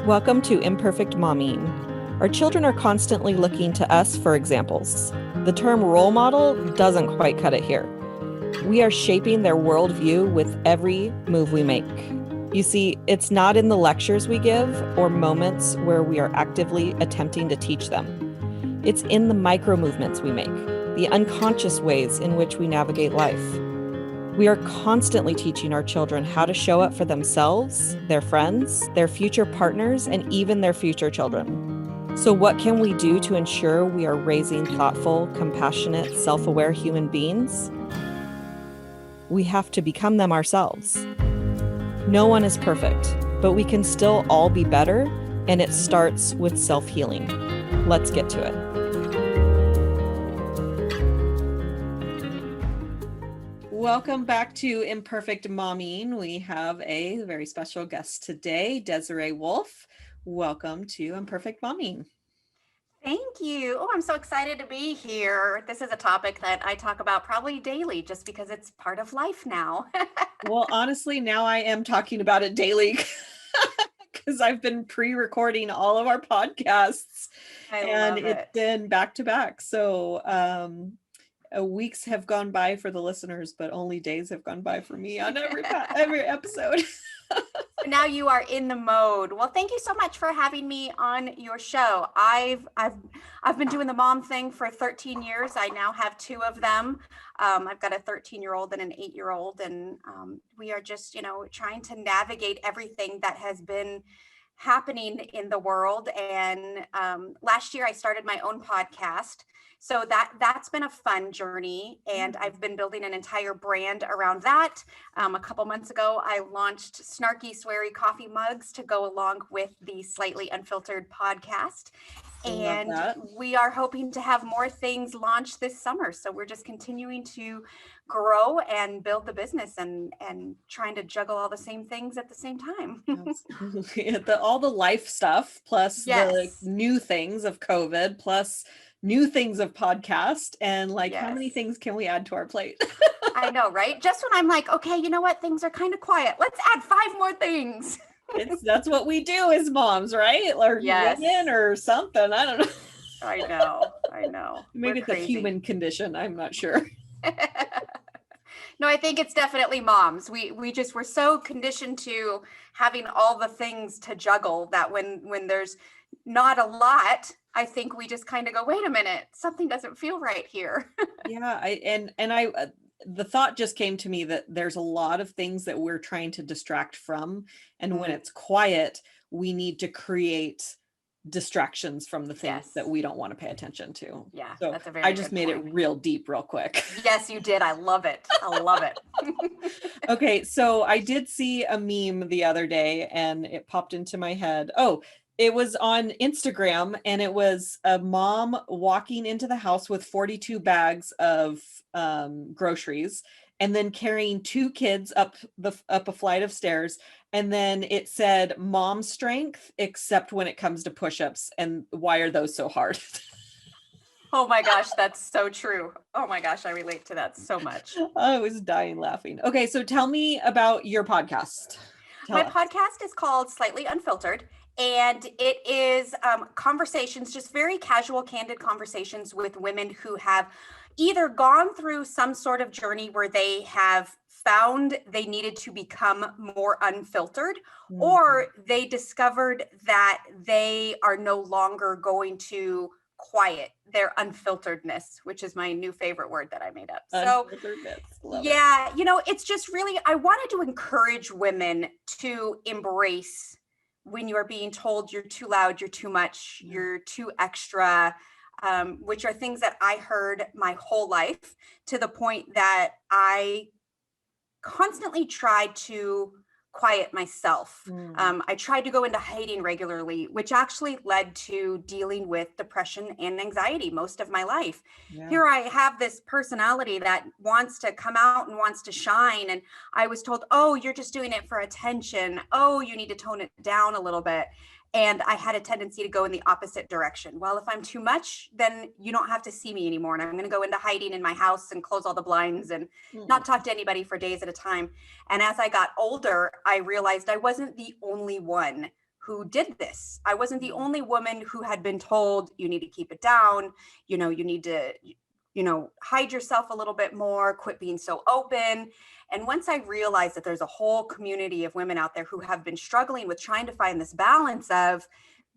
Welcome to Imperfect Momming. Our children are constantly looking to us for examples. The term role model doesn't quite cut it here. We are shaping their worldview with every move we make. You see, it's not in the lectures we give or moments where we are actively attempting to teach them. It's in the micro movements we make, the unconscious ways in which we navigate life. We are constantly teaching our children how to show up for themselves, their friends, their future partners, and even their future children. So what can we do to ensure we are raising thoughtful, compassionate, self-aware human beings? We have to become them ourselves. No one is perfect, but we can still all be better, and it starts with self-healing. Let's get to it. Welcome back to Imperfect Momming. We have a very special guest today, Desiree Wolfe. Welcome to Imperfect Momming. Thank you. Oh, I'm so excited to be here. This is a topic that I talk about probably daily just because it's part of life now. Well, honestly, now I am talking about it daily because I've been pre-recording all of our podcasts and it's been back to back. So weeks have gone by for the listeners, but only days have gone by for me on every episode. Now you are in the mode. Well, thank you so much for having me on your show. I've been doing the mom thing for 13 years. I now have two of them. I've got a 13-year-old and an 8-year-old, and we are just, trying to navigate everything that has been happening in the world. And last year I started my own podcast. So that's been a fun journey, and I've been building an entire brand around that. A couple months ago, I launched snarky, sweary coffee mugs to go along with the Slightly Unfiltered podcast. And we are hoping to have more things launched this summer. So we're just continuing to grow and build the business and trying to juggle all the same things at the same time. All the life stuff, plus the new things of COVID, plus new things of podcast, and how many things can we add to our plate? I know, right? Just when I'm like, okay, you know what? Things are kind of quiet. Let's add 5 more things. That's what we do as moms, right? Or women or something. I don't know. I know. Maybe it's a human condition. I'm not sure. No, I think it's definitely moms. We're so conditioned to having all the things to juggle that when there's not a lot, I think we just kind of go, wait a minute, something doesn't feel right here. The thought just came to me that there's a lot of things that we're trying to distract from. And when it's quiet, we need to create distractions from the things that we don't want to pay attention to. Yeah. So that's a very I just made it real deep real quick. Yes, you did. I love it. Okay. So I did see a meme the other day and it popped into my head. Oh, it was on Instagram, and it was a mom walking into the house with 42 bags of groceries, and then carrying 2 kids up a flight of stairs. And then it said, "Mom strength, except when it comes to push-ups. And why are those so hard?" Oh my gosh, that's so true. Oh my gosh, I relate to that so much. I was dying laughing. Okay, so tell me about your podcast. My podcast is called Slightly Unfiltered. And it is conversations, just very casual, candid conversations with women who have either gone through some sort of journey where they have found they needed to become more unfiltered, or they discovered that they are no longer going to quiet their unfilteredness, which is my new favorite word that I made up. So yeah, it's just really, I wanted to encourage women to embrace when you are being told you're too loud, you're too much, you're too extra, which are things that I heard my whole life, to the point that I constantly tried to quiet myself. I tried to go into hiding regularly, which actually led to dealing with depression and anxiety most of my life. Here I have this personality that wants to come out and wants to shine. And I was told, oh, you're just doing it for attention. Oh, you need to tone it down a little bit. And I had a tendency to go in the opposite direction. Well, if I'm too much, then you don't have to see me anymore. And I'm going to go into hiding in my house and close all the blinds and not talk to anybody for days at a time. And as I got older, I realized I wasn't the only one who did this. I wasn't the only woman who had been told, you need to keep it down, you need to, hide yourself a little bit more, quit being so open. And once I realized that there's a whole community of women out there who have been struggling with trying to find this balance of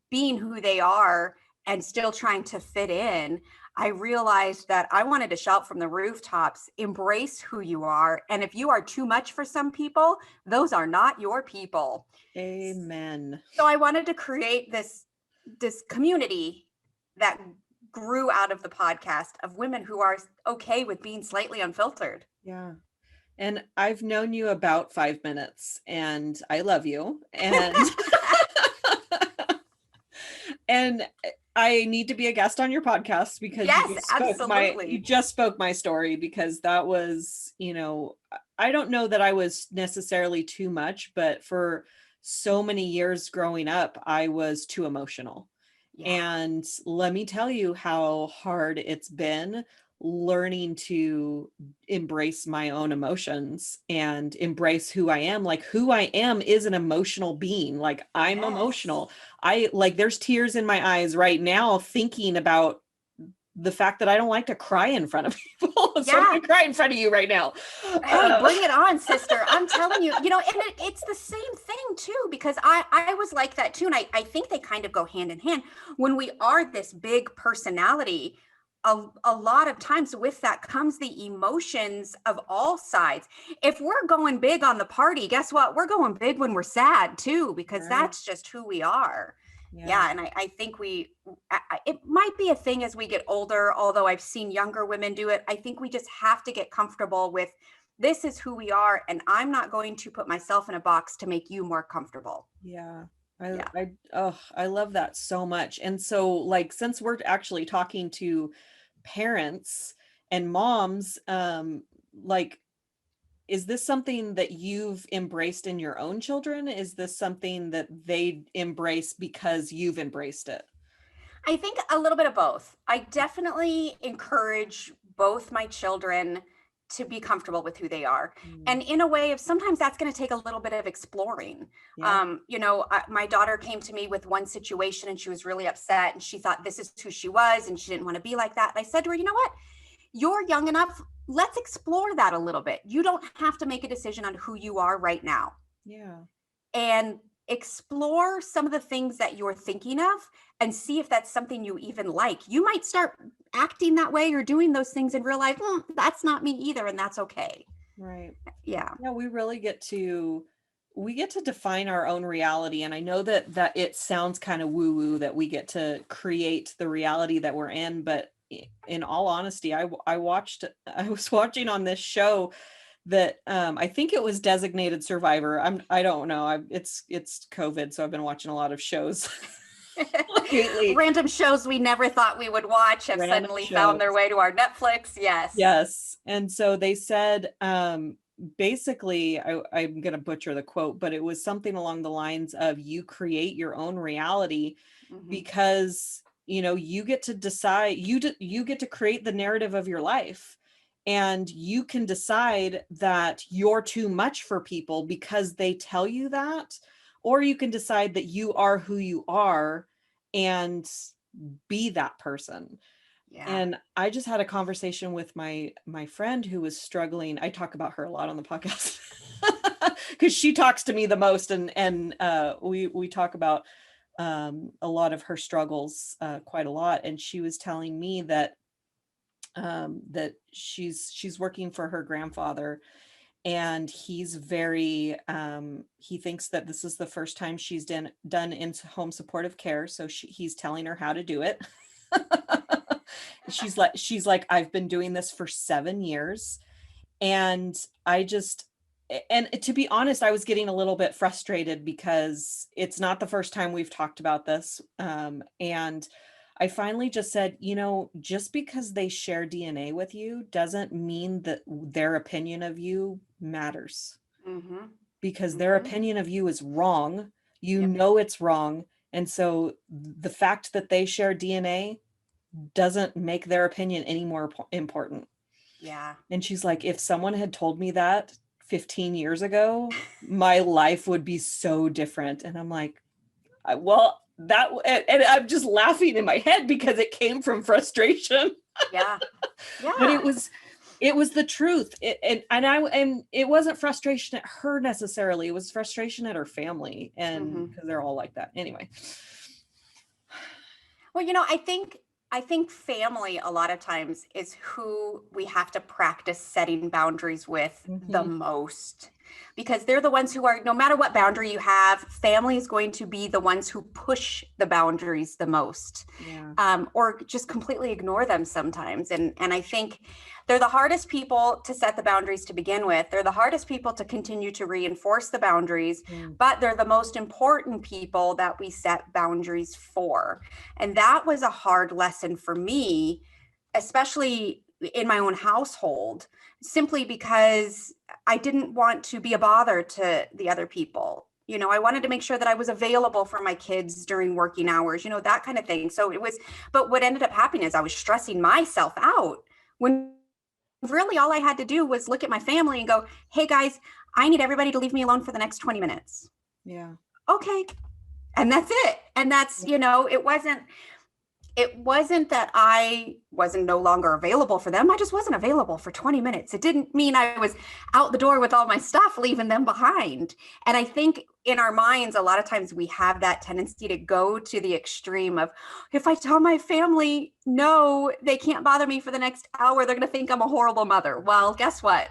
being who they are and still trying to fit in, I realized that I wanted to shout from the rooftops, embrace who you are. And if you are too much for some people, those are not your people. Amen. So I wanted to create this community that grew out of the podcast of women who are okay with being slightly unfiltered. Yeah. And I've known you about 5 minutes and I love you. And and I need to be a guest on your podcast because you just spoke my story, because that was, I don't know that I was necessarily too much, but for so many years growing up, I was too emotional. Yeah. And let me tell you how hard it's been learning to embrace my own emotions and embrace who I am. Like, who I am is an emotional being. Like, I'm emotional. There's tears in my eyes right now thinking about the fact that I don't like to cry in front of people. So I'm gonna cry in front of you right now. Hey, bring it on, sister. I'm telling you, and it's the same thing too, because I was like that too. And I think they kind of go hand in hand. When we are this big personality, a lot of times with that comes the emotions of all sides. If we're going big on the party, guess what? We're going big when we're sad too, because that's just who we are. Yeah. And I think it might be a thing as we get older, although I've seen younger women do it. I think we just have to get comfortable with, this is who we are, and I'm not going to put myself in a box to make you more comfortable. Yeah. I love that so much. And so, since we're actually talking to parents and moms, is this something that you've embraced in your own children? Is this something that they embrace because you've embraced it? I think a little bit of both. I definitely encourage both my children to be comfortable with who they are. And in a way of, sometimes that's going to take a little bit of exploring. My daughter came to me with one situation and she was really upset and she thought this is who she was and she didn't want to be like that. And I said to her, you know what? You're young enough. Let's explore that a little bit. You don't have to make a decision on who you are right now. Yeah. And explore some of the things that you're thinking of and see if that's something you even like. You might start acting that way or doing those things and realize, that's not me either. And that's okay. Right. Yeah. Yeah. We really get to define our own reality. And I know that it sounds kind of woo woo that we get to create the reality that we're in, but in all honesty, I was watching on this show that I think it was Designated Survivor. I don't know. It's COVID, so I've been watching a lot of shows lately. Random shows we never thought we would watch have suddenly found their way to our Netflix. Yes. And so they said, basically, I'm going to butcher the quote, but it was something along the lines of, you create your own reality because you get to decide, you get to create the narrative of your life. And you can decide that you're too much for people because they tell you that, or you can decide that you are who you are and be that person. Yeah. And I just had a conversation with my friend who was struggling. I talk about her a lot on the podcast because she talks to me the most, and we talk about a lot of her struggles quite a lot. And she was telling me that she's working for her grandfather, and he's very he thinks that this is the first time she's done in-home supportive care, so he's telling her how to do it. she's like I've been doing this for 7 years, and to be honest, I was getting a little bit frustrated because it's not the first time we've talked about this, and I finally just said, just because they share DNA with you doesn't mean that their opinion of you matters, because their opinion of you is wrong. Know it's wrong. And so the fact that they share DNA doesn't make their opinion any more important. Yeah. And she's like, if someone had told me that 15 years ago, my life would be so different. And I'm like, And I'm just laughing in my head because it came from frustration. Yeah. But it was the truth. And it wasn't frustration at her necessarily. It was frustration at her family, and because they're all like that. Anyway. Well, I think family a lot of times is who we have to practice setting boundaries with the most, because they're the ones who are, no matter what boundary you have, family is going to be the ones who push the boundaries the most, or just completely ignore them sometimes. And I think they're the hardest people to set the boundaries to begin with. They're the hardest people to continue to reinforce the boundaries, but they're the most important people that we set boundaries for. And that was a hard lesson for me, especially in my own household, simply because I didn't want to be a bother to the other people. I wanted to make sure that I was available for my kids during working hours, that kind of thing. So but what ended up happening is I was stressing myself out when really all I had to do was look at my family and go, hey guys, I need everybody to leave me alone for the next 20 minutes. Yeah. Okay. And that's it. And that's, it wasn't that I wasn't no longer available for them. I just wasn't available for 20 minutes. It didn't mean I was out the door with all my stuff, leaving them behind. And I think in our minds, a lot of times we have that tendency to go to the extreme of, if I tell my family, no, they can't bother me for the next hour, they're going to think I'm a horrible mother. Well, guess what?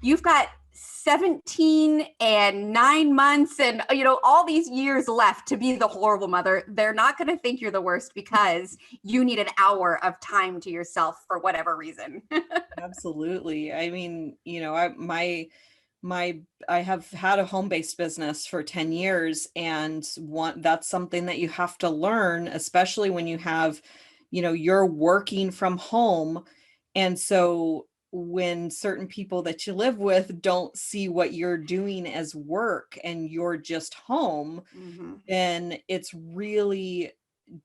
You've got 17 and 9 months and all these years left to be the horrible mother. They're not going to think you're the worst because you need an hour of time to yourself for whatever reason. Absolutely. I mean, I have had a home-based business for 10 years, and that's something that you have to learn, especially when you have, you're working from home. And so when certain people that you live with don't see what you're doing as work and you're just home, then it's really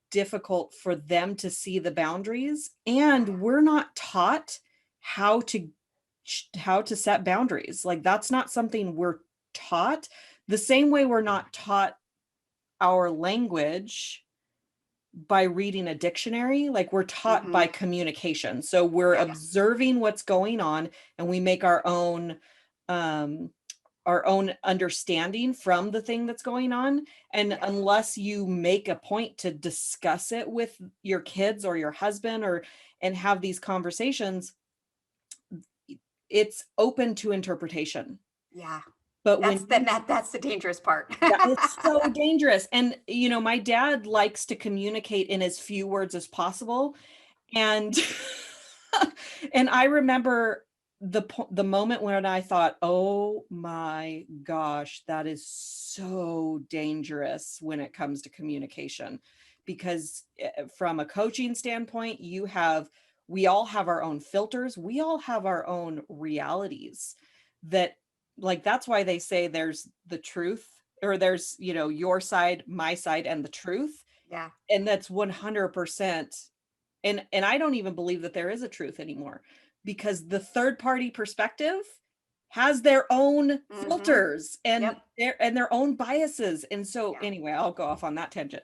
difficult for them to see the boundaries. And we're not taught how to set boundaries. Like, that's not something we're taught. The same way we're not taught our language by reading a dictionary, like we're taught by communication. So we're observing what's going on, and we make our own understanding from the thing that's going on. And unless you make a point to discuss it with your kids or your husband and have these conversations, it's open to interpretation. Yeah. But that's the dangerous part. It's so dangerous. And, my dad likes to communicate in as few words as possible. And, and I remember the moment when I thought, oh my gosh, that is so dangerous when it comes to communication, because from a coaching standpoint, we all have our own filters. We all have our own realities that, like, that's why they say there's the truth, or there's, your side, my side, and the truth. Yeah. And that's 100%. And I don't even believe that there is a truth anymore, because the third party perspective has their own filters and their own biases. And so anyway, I'll go off on that tangent.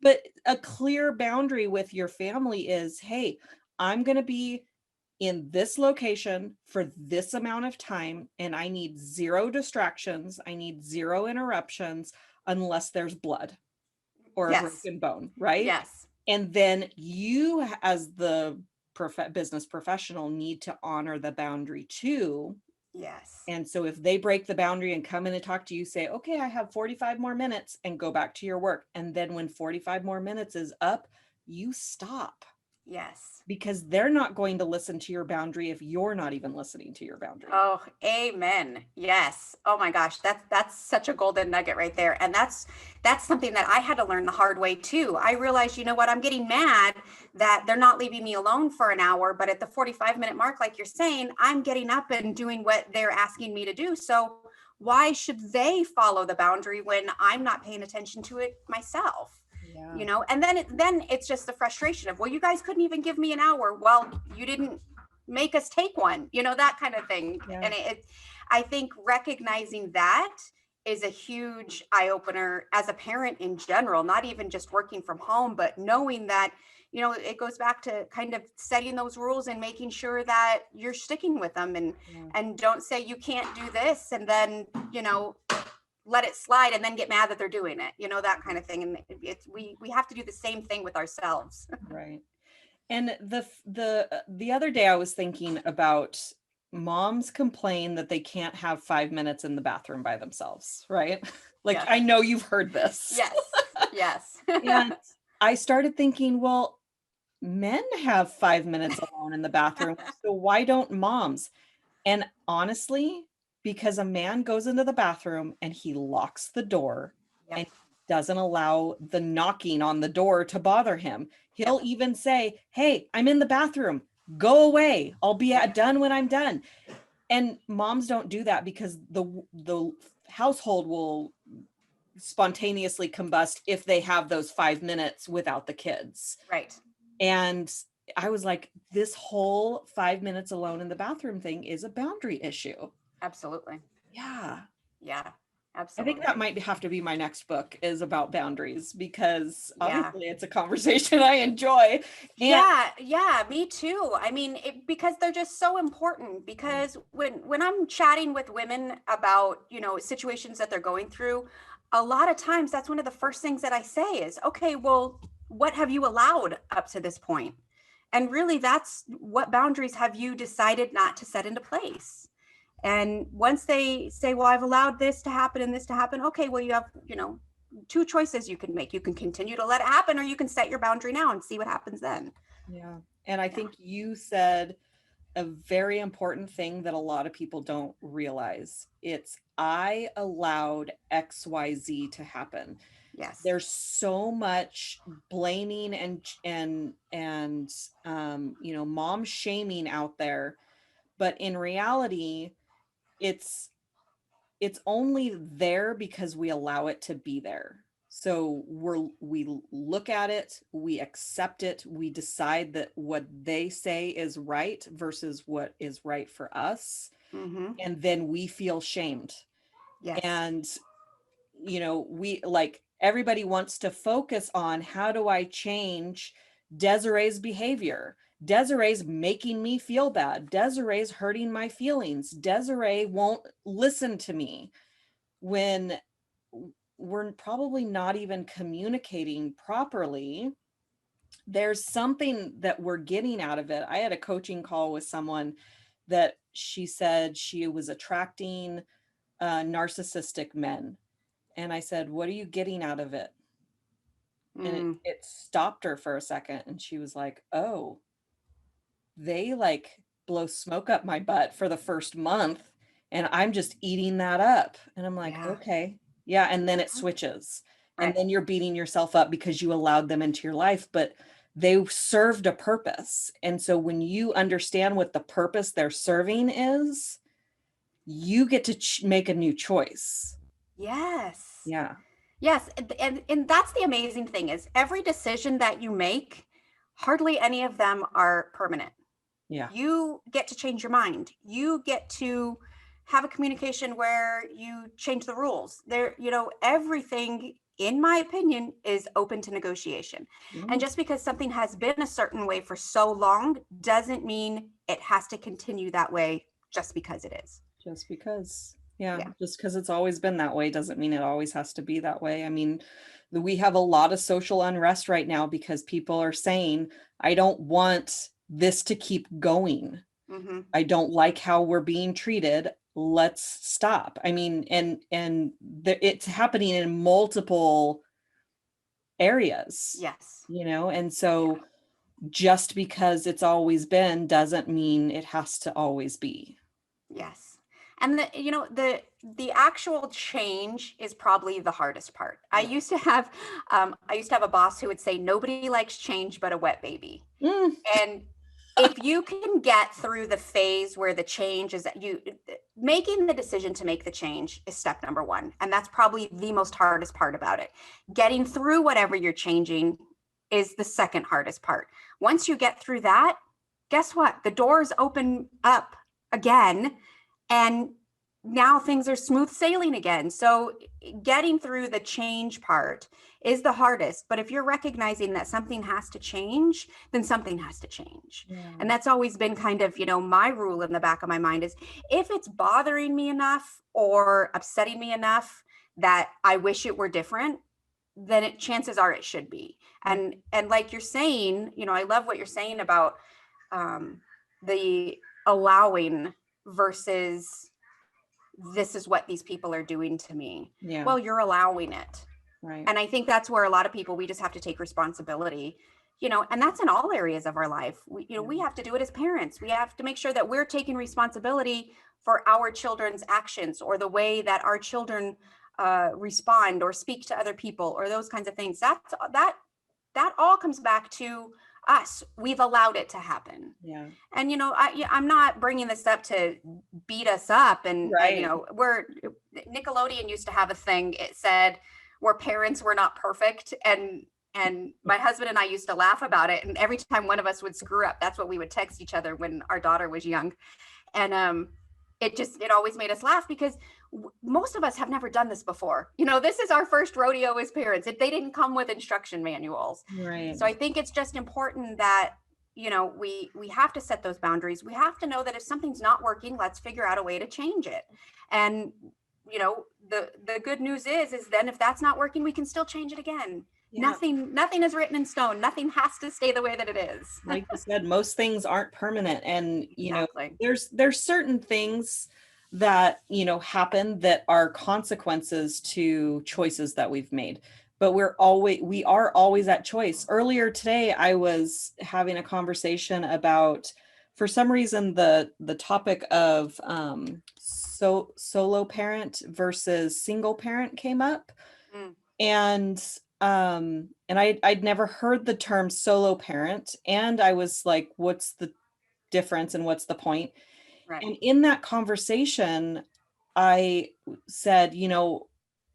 But a clear boundary with your family is, hey, I'm going to be in this location for this amount of time, and I need zero distractions. I need zero interruptions unless there's blood or a broken bone, right? Yes. And then you, as the business professional, need to honor the boundary too. Yes. And so if they break the boundary and come in and talk to you, say, okay, I have 45 more minutes, and go back to your work. And then when 45 more minutes is up, you stop. Yes. Because they're not going to listen to your boundary if you're not even listening to your boundary. Oh, amen. Yes. Oh my gosh. That's such a golden nugget right there. And that's something that I had to learn the hard way too. I realized, I'm getting mad that they're not leaving me alone for an hour, but at the 45-minute mark, like you're saying, I'm getting up and doing what they're asking me to do. So why should they follow the boundary when I'm not paying attention to it myself? Yeah. And then it's just the frustration of, well, you guys couldn't even give me an hour. Well, you didn't make us take one, that kind of thing. Yeah. And I think recognizing that is a huge eye opener as a parent in general, not even just working from home, but knowing that, it goes back to kind of setting those rules and making sure that you're sticking with them, and don't say you can't do this and then, let it slide and then get mad that they're doing it, that kind of thing. And we have to do the same thing with ourselves. Right. And the other day I was thinking about moms complain that they can't have 5 minutes in the bathroom by themselves, right? Like, Yes. I know you've heard this. Yes. Yes. And I started thinking, well, men have 5 minutes alone in the bathroom, so why don't moms? And honestly, because a man goes into the bathroom and he locks the door Yep. and doesn't allow the knocking on the door to bother him. He'll even say, "Hey, I'm in the bathroom. Go away. I'll be done when I'm done." And moms don't do that because the household will spontaneously combust if they have those 5 minutes without the kids. Right. And I was like, this whole 5 minutes alone in the bathroom thing is a boundary issue. Absolutely. Yeah. Yeah. I Absolutely. think that might have to be my next book, is about boundaries, because obviously it's a conversation I enjoy. Yeah, me too. I mean, because they're just so important, because when I'm chatting with women about, situations that they're going through, a lot of times that's one of the first things that I say is, okay, well, what have you allowed up to this point? And really, that's what boundaries have you decided not to set into place? And once they say, well, I've allowed this to happen and this to happen, okay, well, you have, two choices you can make. You can continue to let it happen, or you can set your boundary now and see what happens then. Yeah. And I think you said a very important thing that a lot of people don't realize. It's, I allowed XYZ to happen. Yes. There's so much blaming and mom shaming out there, but in reality, it's only there because we allow it to be there. So we look at it, we accept it, we decide that what they say is right versus what is right for us. Mm-hmm. And then we feel shamed. Yes. And, we, like, everybody wants to focus on, how do I change Desiree's behavior? Desiree's making me feel bad. Desiree's hurting my feelings. Desiree won't listen to me, when we're probably not even communicating properly. There's something that we're getting out of it. I had a coaching call with someone that she said she was attracting narcissistic men. And I said, what are you getting out of it? And it stopped her for a second. And she was like, oh, they like blow smoke up my butt for the first month, and I'm just eating that up. And I'm like, okay. Yeah. And then it switches. Right. And then you're beating yourself up because you allowed them into your life, but they served a purpose. And so when you understand what the purpose they're serving is, you get to make a new choice. Yes. Yeah. Yes. And that's the amazing thing, is every decision that you make, hardly any of them are permanent. Yeah. You get to change your mind. You get to have a communication where you change the rules. Everything, in my opinion, is open to negotiation. Mm-hmm. And just because something has been a certain way for so long doesn't mean it has to continue that way just because it is. Just because. Yeah. Just because it's always been that way doesn't mean it always has to be that way. I mean, we have a lot of social unrest right now because people are saying, I don't want this to keep going. Mm-hmm. I don't like how we're being treated. Let's stop. I mean, it's happening in multiple areas. Yes. And so just because it's always been doesn't mean it has to always be. Yes. And the actual change is probably the hardest part. I used to have a boss who would say, nobody likes change but a wet baby. And if you can get through the phase where the change is that making the decision to make the change is step number one. And that's probably the most hardest part about it. Getting through whatever you're changing is the second hardest part. Once you get through that, guess what? The doors open up again. And now things are smooth sailing again. So getting through the change part is the hardest. But if you're recognizing that something has to change, then something has to change. Yeah. And that's always been kind of, my rule in the back of my mind is, if it's bothering me enough or upsetting me enough that I wish it were different, then chances are it should be. And like you're saying, I love what you're saying about the allowing versus this is what these people are doing to me. Yeah. Well, you're allowing it. Right. And I think that's where a lot of people, we just have to take responsibility, and that's in all areas of our life. We have to do it as parents. We have to make sure that we're taking responsibility for our children's actions or the way that our children respond or speak to other people or those kinds of things. That all comes back to us. We've allowed it to happen. Yeah. And I'm not bringing this up to beat us up, and we're Nickelodeon used to have a thing. It said where parents were not perfect, and my husband and I used to laugh about it, and every time one of us would screw up, that's what we would text each other when our daughter was young. And it always made us laugh because most of us have never done this before. This is our first rodeo as parents. They didn't come with instruction manuals. Right. So I think it's just important that, we have to set those boundaries. We have to know that if something's not working, let's figure out a way to change it. And, the good news is then if that's not working, we can still change it again. Yeah. Nothing is written in stone. Nothing has to stay the way that it is. Like you said, most things aren't permanent. And, Exactly. there's certain things that, happen that are consequences to choices that we've made. But we are always at choice. Earlier today, I was having a conversation about, for some reason, the topic of solo parent versus single parent came up. And I'd never heard the term solo parent, and I was like, what's the difference and what's the point? Right. And in that conversation, I said,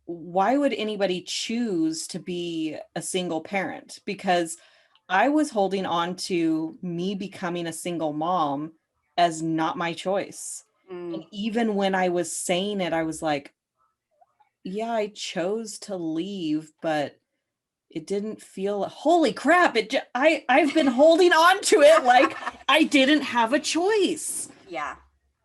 why would anybody choose to be a single parent? Because I was holding on to me becoming a single mom as not my choice. And even when I was saying it, I was like, yeah, I chose to leave, but it didn't feel, holy crap, I've been holding on to it like I didn't have a choice. Yeah.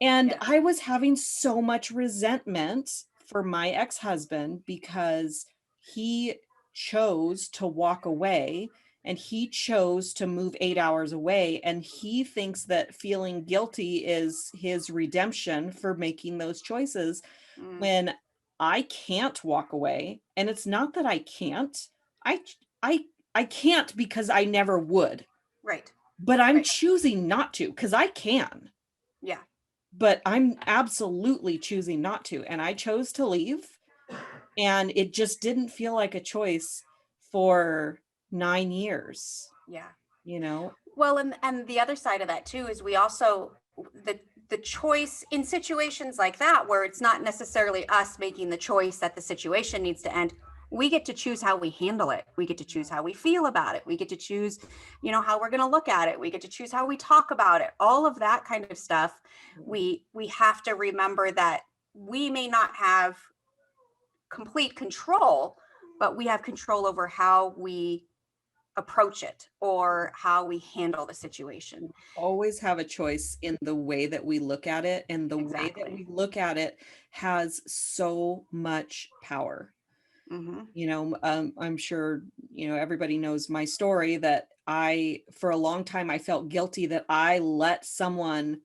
And I was having so much resentment for my ex-husband because he chose to walk away and he chose to move 8 hours away. And he thinks that feeling guilty is his redemption for making those choices when I can't walk away. And it's not that I can't. I can't because I never would. Right. But I'm choosing not to because I can. Yeah. But I'm absolutely choosing not to. And I chose to leave. And it just didn't feel like a choice for 9 years. Yeah. Well, and the other side of that too is we also, the choice in situations like that, where it's not necessarily us making the choice that the situation needs to end, we get to choose how we handle it. We get to choose how we feel about it. We get to choose, how we're going to look at it. We get to choose how we talk about it. All of that kind of stuff. We have to remember that we may not have complete control, but we have control over how we approach it or how we handle the situation. Always have a choice in the way that we look at it, and the way that we look at it has so much power. I'm sure, everybody knows my story that for a long time, I felt guilty that I let someone,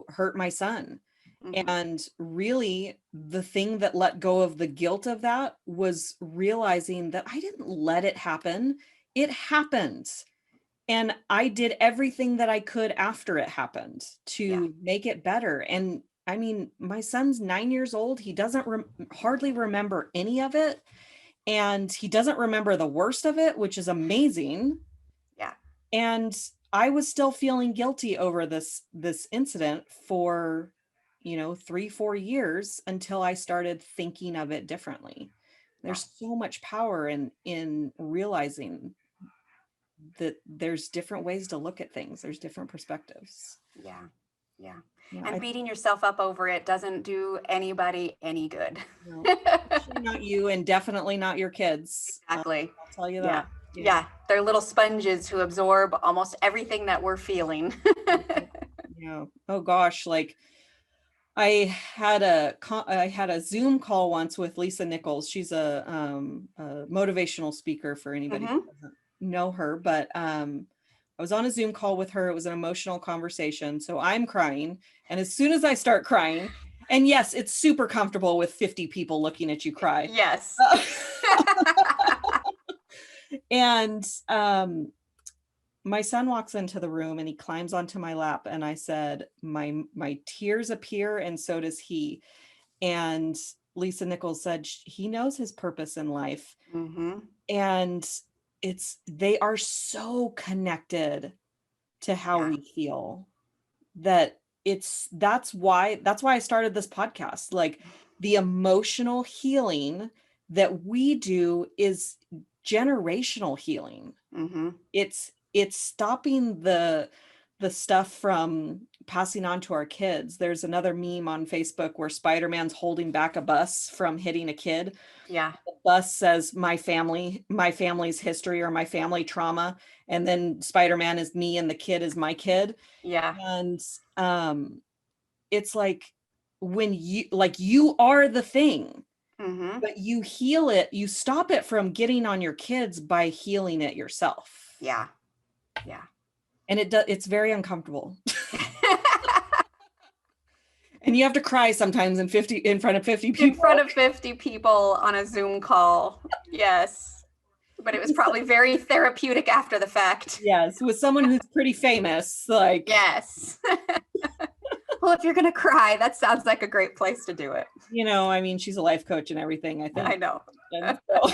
hurt my son. And really the thing that let go of the guilt of that was realizing that I didn't let it happen. It happened. And I did everything that I could after it happened to make it better. And I mean, my son's 9 years old. He doesn't hardly remember any of it. And he doesn't remember the worst of it, which is amazing. Yeah. And I was still feeling guilty over this incident for, 3-4 years until I started thinking of it differently. There's so much power in realizing that there's different ways to look at things. There's different perspectives. Yeah. Yeah. Yeah, And beating yourself up over it doesn't do anybody any good. no, especially not you, and definitely not your kids. Exactly. I'll tell you Yeah. that. Yeah. They're little sponges who absorb almost everything that we're feeling. Yeah. Oh gosh, like I had a Zoom call once with Lisa Nichols. She's a motivational speaker for anybody who doesn't know her, but I was on a Zoom call with her. It was an emotional conversation. So I'm crying, and as soon as I start crying, and yes, it's super comfortable with 50 people looking at you cry. Yes. And my son walks into the room and he climbs onto my lap, and I said, my tears appear and so does he. And Lisa Nichols said he knows his purpose in life. Mm-hmm. And they are so connected to how we feel, that that's why I started this podcast. Like, the emotional healing that we do is generational healing. Mm-hmm. It's stopping the stuff from passing on to our kids. There's another meme on Facebook where Spider-Man's holding back a bus from hitting a kid. Yeah. The bus says my family's history, or my family trauma, and then Spider-Man is me and the kid is my kid. Yeah. And it's like, when you are the thing, Mm-hmm. but you heal it, you stop it from getting on your kids by healing it yourself. Yeah. Yeah. And it's very uncomfortable. And you have to cry sometimes in front of 50 people. In front of 50 people on a Zoom call. Yes. But it was probably very therapeutic after the fact. Yes, with someone who's pretty famous. Like, yes. Well, if you're going to cry, that sounds like a great place to do it. I mean, she's a life coach and everything, I think. I know. So.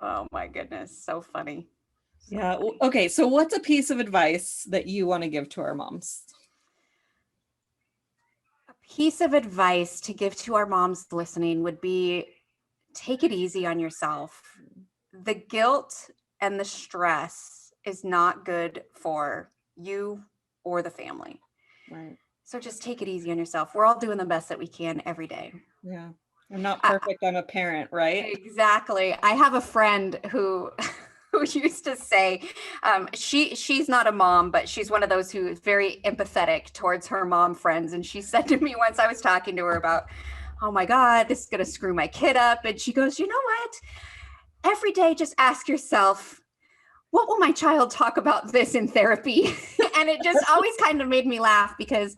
Oh my goodness. So funny. Yeah. Okay. So what's a piece of advice that you want to give to our moms? A piece of advice to give to our moms listening would be, take it easy on yourself. The guilt and the stress is not good for you or the family. Right. So just take it easy on yourself. We're all doing the best that we can every day. Yeah. I'm not perfect. I'm a parent, right? Exactly. I have a friend who used to say, she's not a mom, but she's one of those who is very empathetic towards her mom friends. And she said to me once, I was talking to her about, oh my God, this is going to screw my kid up. And she goes, you know what? Every day, just ask yourself, what will my child talk about this in therapy? And it just always kind of made me laugh, because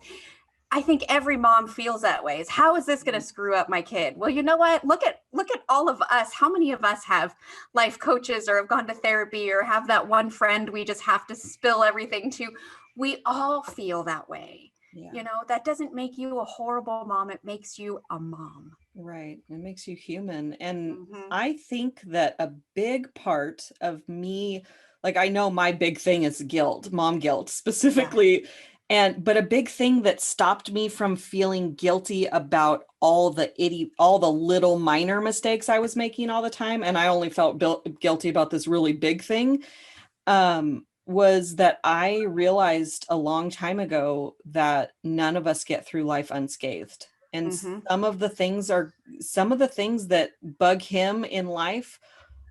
I think every mom feels that way. Is, how is this going to screw up my kid? Well, you know what? Look at all of us. How many of us have life coaches, or have gone to therapy, or have that one friend we just have to spill everything to? We all feel that way. Yeah. That doesn't make you a horrible mom. It makes you a mom. Right. It makes you human. And I think that a big part of me, like, I know my big thing is guilt, mom guilt specifically. Yeah. But a big thing that stopped me from feeling guilty about all the little minor mistakes I was making all the time, and I only felt guilty about this really big thing, was that I realized a long time ago that none of us get through life unscathed. And some of the things that bug him in life,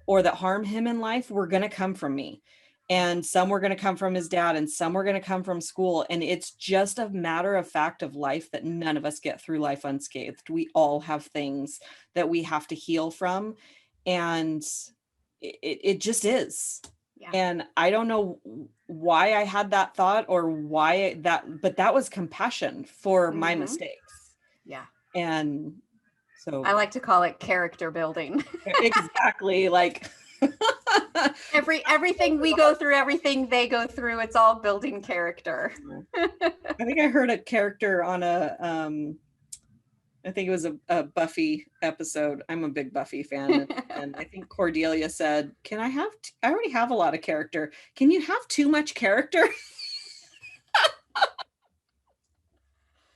or that harm him in life, were going to come from me. And some were going to come from his dad, and some were going to come from school. And it's just a matter of fact of life that none of us get through life unscathed. We all have things that we have to heal from. And it just is. Yeah. And I don't know why I had that thought, or but that was compassion for my mistakes. Yeah. And so I like to call it character building. Exactly. Like everything we go through, everything they go through, it's all building character. I think I heard a character on I think it was a Buffy episode. I'm a big Buffy fan. And I think Cordelia said, I already have a lot of character. Can you have too much character?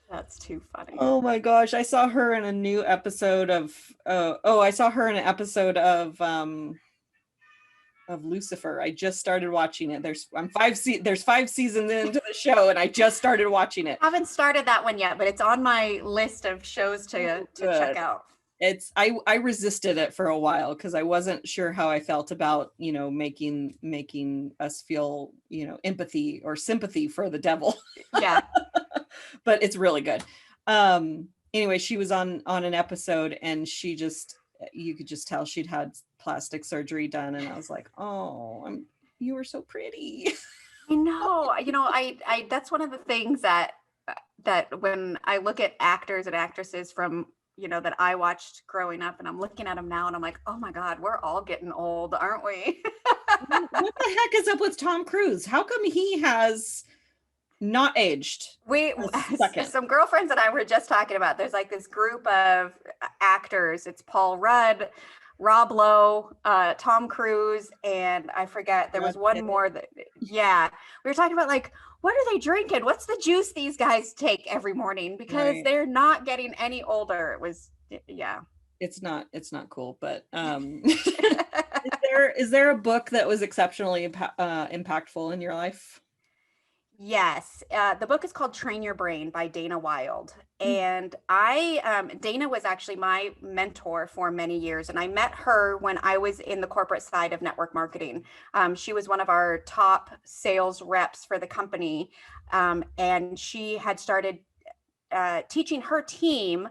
That's too funny. Oh my gosh. I saw her in a new episode of, I saw her in an episode of of Lucifer. I just started watching it. There's 5 seasons into the show, and I just started watching it. I haven't started that one yet, but it's on my list of shows to check out. I resisted it for a while because I wasn't sure how I felt about, making us feel, empathy or sympathy for the devil. Yeah. But it's really good. Anyway, she was on an episode, and you could just tell she'd had plastic surgery done, and I was like, oh, you were so pretty. I know, I that's one of the things that when I look at actors and actresses from, that I watched growing up, and I'm looking at them now and I'm like, oh my God, we're all getting old, aren't we? What the heck is up with Tom Cruise? How come he has not aged? Some girlfriends and I were just talking about, there's like this group of actors. It's Paul Rudd, Rob Lowe, Tom Cruise, and I forget, there was one more that, yeah. We were talking about like, what are they drinking? What's the juice these guys take every morning? Because they're not getting any older. It was, yeah. It's not cool, but is there a book that was exceptionally impactful in your life? Yes. The book is called Train Your Brain by Dana Wilde. And Dana was actually my mentor for many years. And I met her when I was in the corporate side of network marketing. She was one of our top sales reps for the company. And she had started teaching her team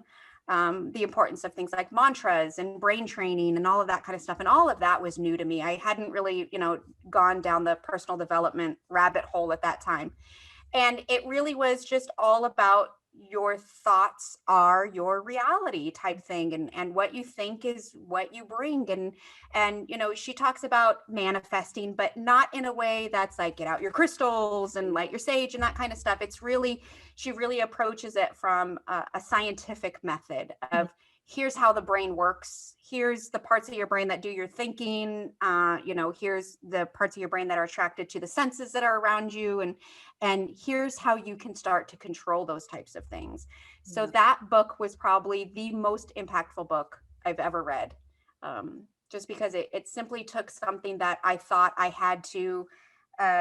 the importance of things like mantras and brain training and all of that kind of stuff. And all of that was new to me. I hadn't really, gone down the personal development rabbit hole at that time. And it really was just all about your thoughts are your reality type thing. And what you think is what you bring. And, she talks about manifesting, but not in a way that's like, get out your crystals and light your sage and that kind of stuff. She really approaches it from a scientific method of, here's how the brain works. Here's the parts of your brain that do your thinking. Here's the parts of your brain that are attracted to the senses that are around you. And here's how you can start to control those types of things. So that book was probably the most impactful book I've ever read. Just because it simply took something that I thought I had to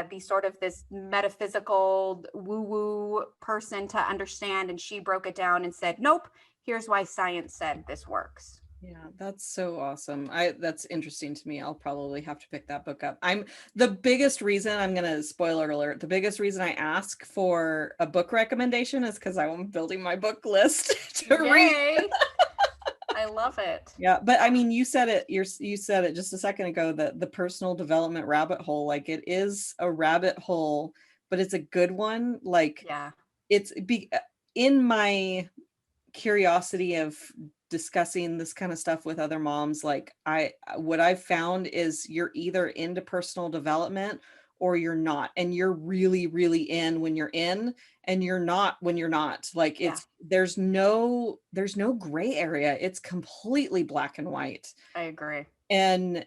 be sort of this metaphysical woo-woo person to understand. And she broke it down and said, nope, here's why science said this works. Yeah, that's so awesome. That's interesting to me. I'll probably have to pick that book up. I'm going to spoiler alert. The biggest reason I ask for a book recommendation is because I'm building my book list to read. I love it. Yeah. But I mean, you said it just a second ago, that the personal development rabbit hole, like it is a rabbit hole, but it's a good one. Like, yeah, in my curiosity of discussing this kind of stuff with other moms, like what I've found is you're either into personal development or you're not, and you're really, really in when you're in, and you're not when you're not. Like there's no gray area. It's completely black and white. I agree. And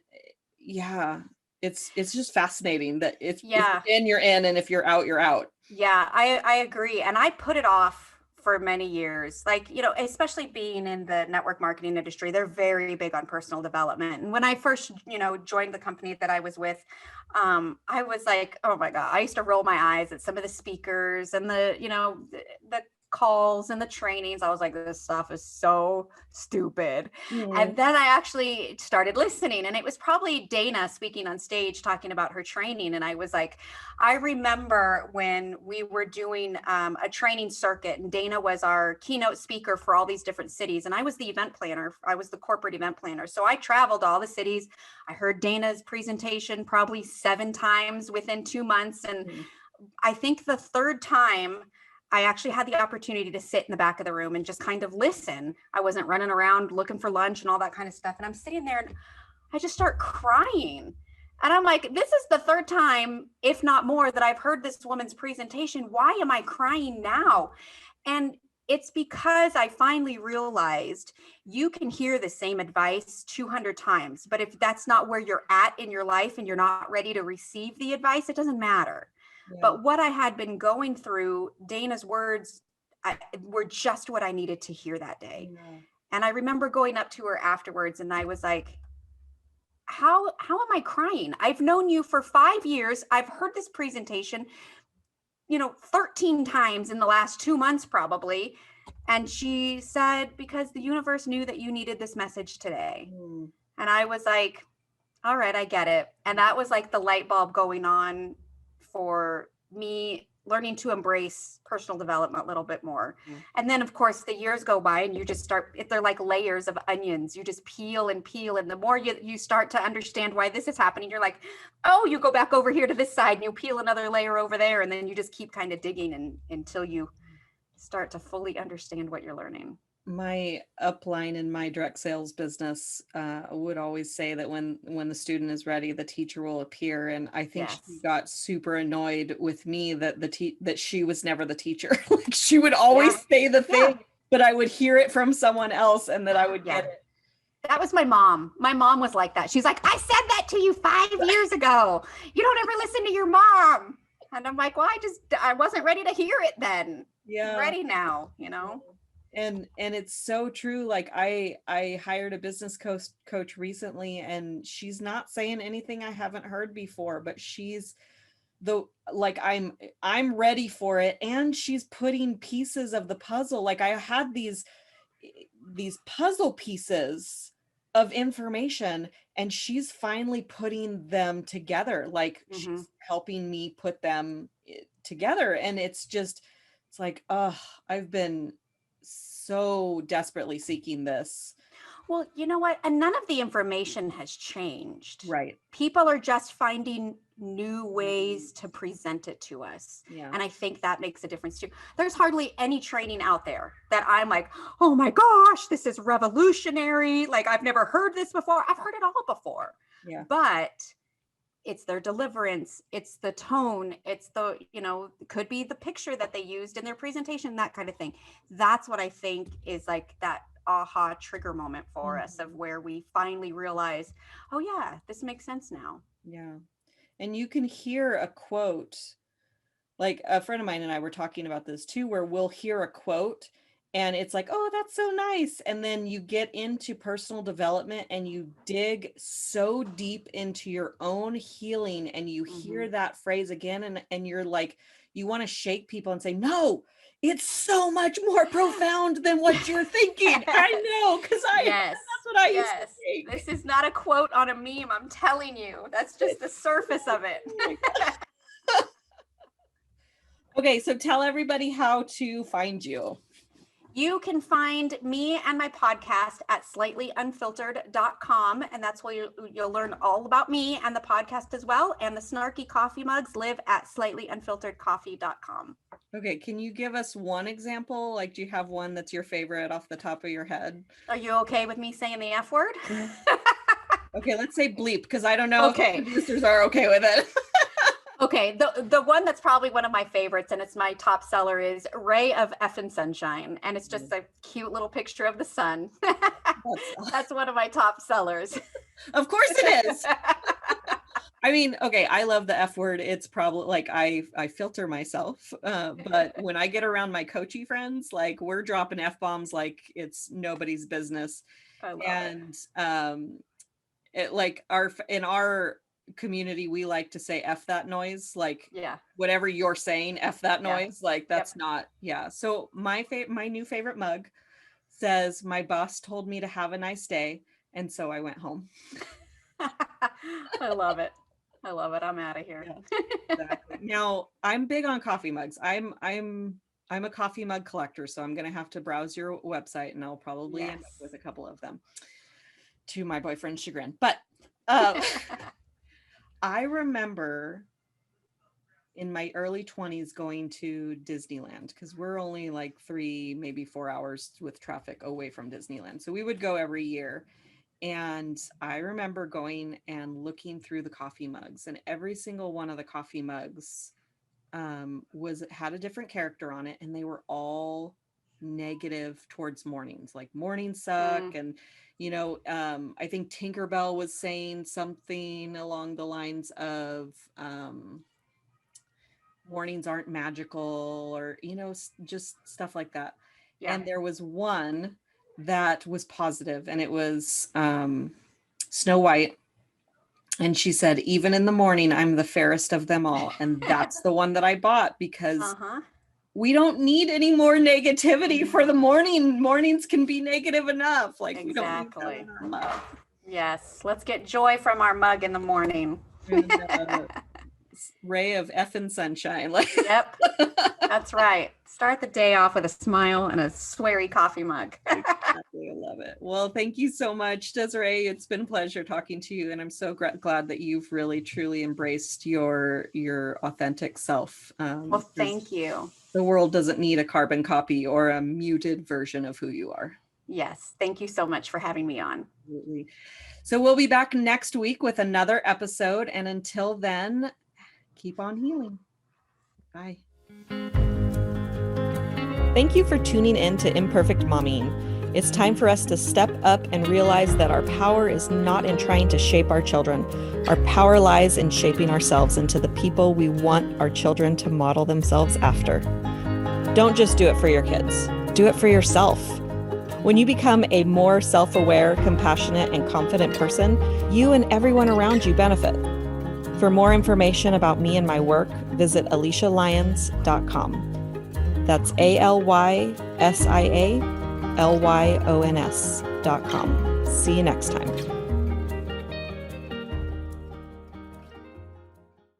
yeah, it's just fascinating that if you're in, and if you're out, you're out. Yeah, I agree. And I put it off for many years, like, especially being in the network marketing industry, they're very big on personal development. And when I first, joined the company that I was with, I was like, oh my God, I used to roll my eyes at some of the speakers and the calls and the trainings. I was like, this stuff is so stupid. And then I actually started listening, and it was probably Dana speaking on stage talking about her training. And I was like, I remember when we were doing a training circuit, and Dana was our keynote speaker for all these different cities, and I was the event planner. I was the corporate event planner. So I traveled to all the cities. I heard Dana's presentation probably 7 times within 2 months. And I think the third time I actually had the opportunity to sit in the back of the room and just kind of listen. I wasn't running around looking for lunch and all that kind of stuff. And I'm sitting there and I just start crying. And I'm like, this is the third time, if not more, that I've heard this woman's presentation. Why am I crying now? And it's because I finally realized you can hear the same advice 200 times. But if that's not where you're at in your life and you're not ready to receive the advice, it doesn't matter. Yeah. But what I had been going through, Dana's words were just what I needed to hear that day. Yeah. And I remember going up to her afterwards, and I was like, how am I crying? I've known you for 5 years. I've heard this presentation, 13 times in the last 2 months, probably. And she said, because the universe knew that you needed this message today. Mm. And I was like, all right, I get it. And that was like the light bulb going on for me learning to embrace personal development a little bit more. Yeah. And then, of course, the years go by and you just start, they're like layers of onions. You just peel and peel. And the more you start to understand why this is happening, you're like, oh, you go back over here to this side and you peel another layer over there. And then you just keep kind of digging until you start to fully understand what you're learning. My upline in my direct sales business would always say that when the student is ready, the teacher will appear. And I think Yes. she got super annoyed with me that that she was never the teacher. Like she would always say the thing, but I would hear it from someone else, and that I would get it. That was my mom. My mom was like that. She's like, I said that to you 5 years ago. You don't ever listen to your mom. And I'm like, well, I wasn't ready to hear it then. Yeah. I'm ready now, And it's so true. Like I hired a business coach recently, and she's not saying anything I haven't heard before, but she's I'm ready for it, and she's putting pieces of the puzzle. Like I had these puzzle pieces of information, and she's finally putting them together. Like she's helping me put them together, and it's like, I've been so desperately seeking this. Well, you know what? And none of the information has changed. Right. People are just finding new ways to present it to us. Yeah. And I think that makes a difference too. There's hardly any training out there that I'm like, oh my gosh, this is revolutionary. Like I've never heard this before. I've heard it all before. Yeah. But it's their deliverance, it's the tone, it's the, could be the picture that they used in their presentation, that kind of thing. That's what I think is like that aha trigger moment for us, of where we finally realize, oh yeah, this makes sense now. Yeah. And you can hear a quote, like a friend of mine and I were talking about this too, where we'll hear a quote and it's like, oh, that's so nice. And then you get into personal development and you dig so deep into your own healing, and you hear that phrase again, and you're like, you want to shake people and say, no, it's so much more profound than what you're thinking. I know, because that's what I used to think. This is not a quote on a meme, I'm telling you. That's just the surface of it. Okay, so tell everybody how to find you. You can find me and my podcast at slightlyunfiltered.com. And that's where you'll learn all about me and the podcast as well. And the snarky coffee mugs live at slightlyunfilteredcoffee.com. Okay, can you give us one example? Like, do you have one that's your favorite off the top of your head? Are you okay with me saying the F word? Okay, let's say bleep, because I don't know if the producers are okay with it. Okay, the one that's probably one of my favorites, and it's my top seller, is Ray of Effin' Sunshine. And it's just a cute little picture of the sun. That's one of my top sellers. Of course it is. I mean, okay, I love the F word. It's probably like I filter myself, but when I get around my coachy friends, like we're dropping F-bombs like it's nobody's business. I love it like in our community, we like to say F that noise, like whatever you're saying, F that noise, like that's not. So my new favorite mug says, my boss told me to have a nice day, and so I went home. I love it. I'm out of here. Exactly. Now I'm big on coffee mugs. I'm a coffee mug collector, so I'm gonna have to browse your website, and I'll probably end up with a couple of them, to my boyfriend's chagrin. But I remember in my early 20s going to Disneyland, because we're only like 3, maybe 4 hours with traffic away from Disneyland. So we would go every year. And I remember going and looking through the coffee mugs, and every single one of the coffee mugs had a different character on it, and they were all negative towards mornings, like mornings suck. And I think Tinkerbell was saying something along the lines of mornings aren't magical, or just stuff like that. And there was one that was positive, and it was Snow White, And she said, even in the morning, I'm the fairest of them all. And that's the one that I bought because we don't need any more negativity for the morning. Mornings can be negative enough. Like we don't need that in our mug. Yes, let's get joy from our mug in the morning. And, ray of effing sunshine. Yep, that's right. Start the day off with a smile and a sweary coffee mug. Exactly. I love it. Well, thank you so much, Desiree. It's been a pleasure talking to you. And I'm so glad that you've really, truly embraced your authentic self. Well, thank you. The world doesn't need a carbon copy or a muted version of who you are. Yes. Thank you so much for having me on. Absolutely. So we'll be back next week with another episode. And until then, keep on healing. Bye. Thank you for tuning in to Imperfect Momming. It's time for us to step up and realize that our power is not in trying to shape our children. Our power lies in shaping ourselves into the people we want our children to model themselves after. Don't just do it for your kids. Do it for yourself. When you become a more self-aware, compassionate, and confident person, you and everyone around you benefit. For more information about me and my work, visit AlysiaLyons.com. That's AlysiaLyons.com. See you next time.